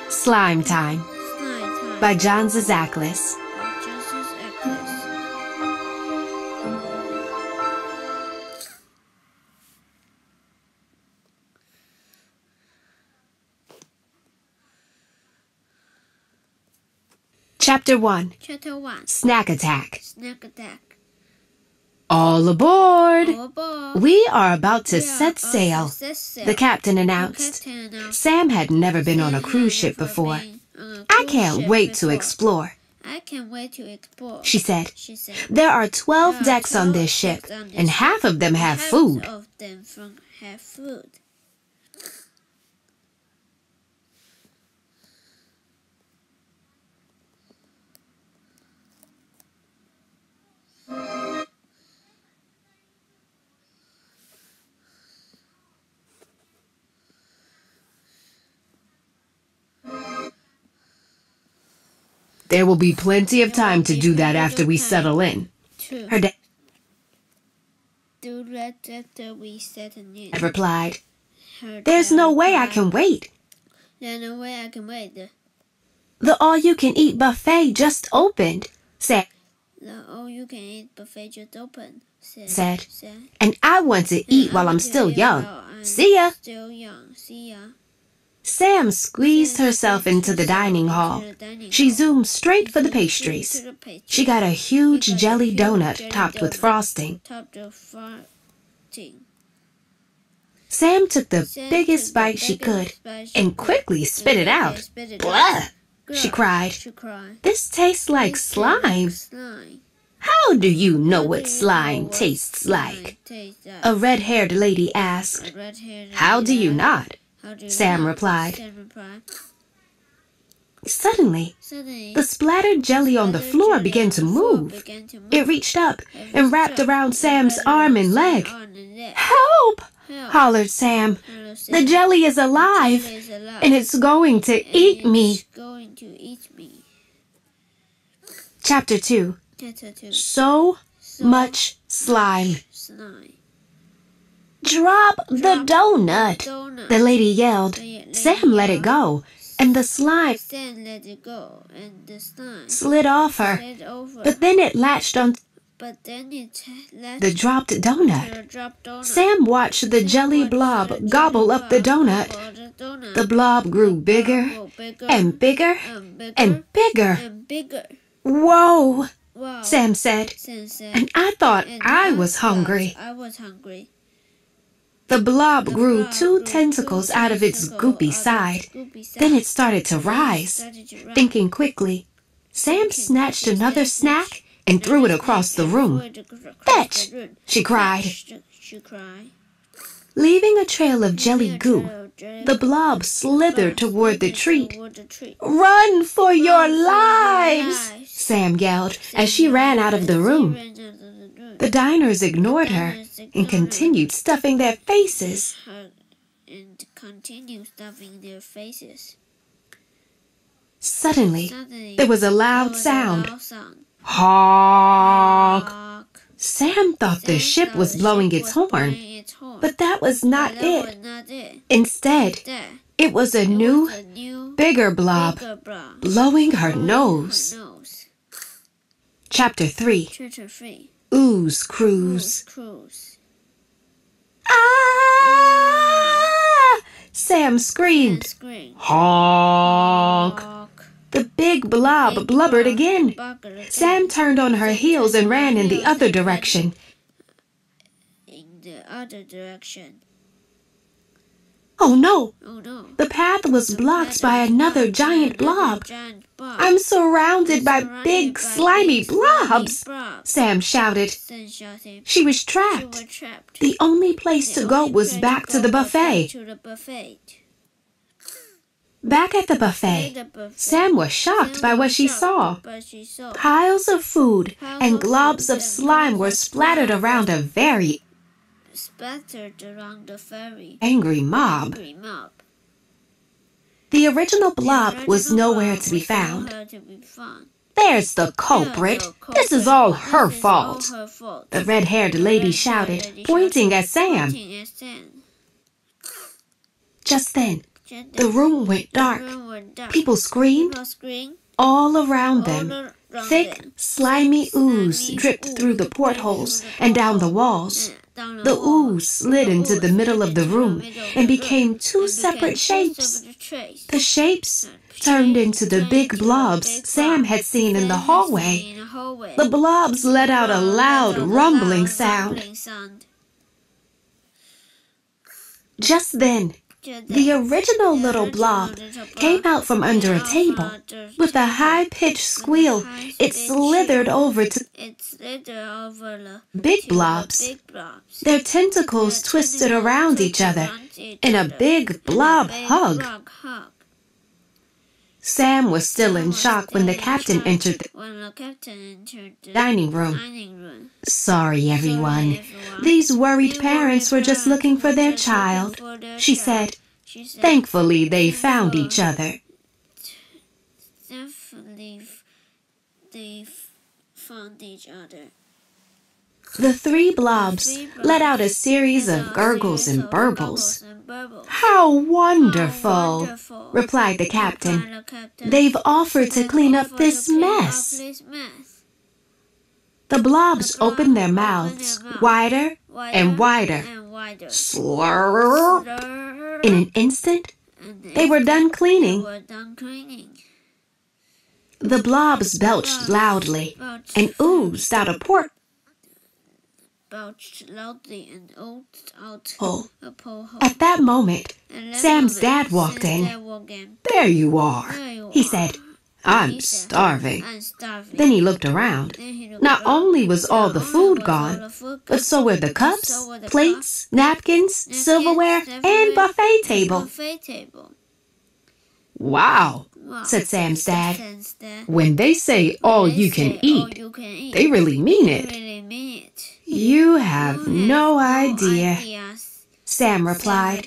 Slime Time by John Zizaklis. Chapter 1. Snack Attack. All aboard! We are about to set sail, the captain announced. Sam had never been on a cruise ship before. I can't wait to explore, she said. There are 12 decks on this ship, and half of them have food. There will be plenty of time to do that after we settle in. Her dad replied. There's no way I can wait. The all-you-can-eat buffet just opened, said. Said. And I want to eat while I'm still young. See ya. Sam squeezed herself into the dining hall. She zoomed straight for the pastries. She got a huge jelly donut topped with frosting. Sam took the biggest bite she could and quickly spit it out. Blah! She cried. This tastes like slime. How do you know what slime tastes like? A red-haired lady asked. How do you not? Sam replied. Suddenly, the splattered jelly on the floor began to move. It reached up and wrapped around Sam's arm and leg. Help! Hollered Sam. The jelly is alive, and it's going to eat me. Chapter 2. So much slime. Drop the donut, the lady yelled. Sam let it go, and the slime slid off her, but then it latched on the dropped donut. Sam watched the jelly blob gobble up the donut. The blob grew bigger and bigger and bigger. Whoa, Sam said, and I thought I was hungry. The blob grew 2 tentacles out of its goopy side. Then it started to rise. Thinking quickly, Sam snatched another snack and threw it across the room. Fetch! She cried. Leaving a trail of jelly goo, the blob slithered toward the treat. Run for your lives! Sam yelled as she ran out of the room. The diners ignored her and continued stuffing their faces. Suddenly, there was a loud sound. Honk! Sam thought the ship was blowing its horn, but that was not it. Instead, it was a new, bigger blob blowing her nose. Chapter 3. Ooze Cruise. Ah! Sam screamed. Honk! The big blob blubbered again. Sam turned on her heels and ran in the other direction. Oh no! The path was blocked by another giant blob. I'm surrounded by big slimy blobs, Sam shouted. She was trapped. The only place to go was back to the buffet. Back at the buffet, Sam was shocked by what she saw. Piles of food and globs of slime were splattered around a very angry mob. The original blob was nowhere to be found. There's the culprit. This is all her fault, the red-haired lady shouted, pointing at Sam. Just then, The room went dark. People screamed. All around them, thick, slimy ooze dripped through the portholes and down the walls. The ooze slid into the middle of the room and became two separate shapes. The shapes turned into the big blobs Sam had seen in the hallway. The blobs let out a loud, rumbling sound. Just then, the original little blob came out from under a table. With a high-pitched squeal, it slithered over to the big blobs. Their tentacles twisted around each other in a big blob hug. Sam was still in shock when the captain entered the dining room. "Sorry, everyone. These worried parents were just looking for their child," she said. "Thankfully, they found each other." The three blobs let out a series of gurgles and burbles. "How wonderful," replied the captain. "They've offered to clean up this mess." The blobs opened their mouths wider and wider. Slurp! In an instant, they were done cleaning. The blobs belched loudly and oozed out a porthole. At that moment, Sam's dad walked in. "There you are," he said. "I'm starving." Then he looked around. Not only was all the food gone, but so were the cups, plates, napkins, silverware, and buffet table. "Wow," said Sam's dad. "When they say all you can eat, they really mean it." "You have no idea," Sam replied.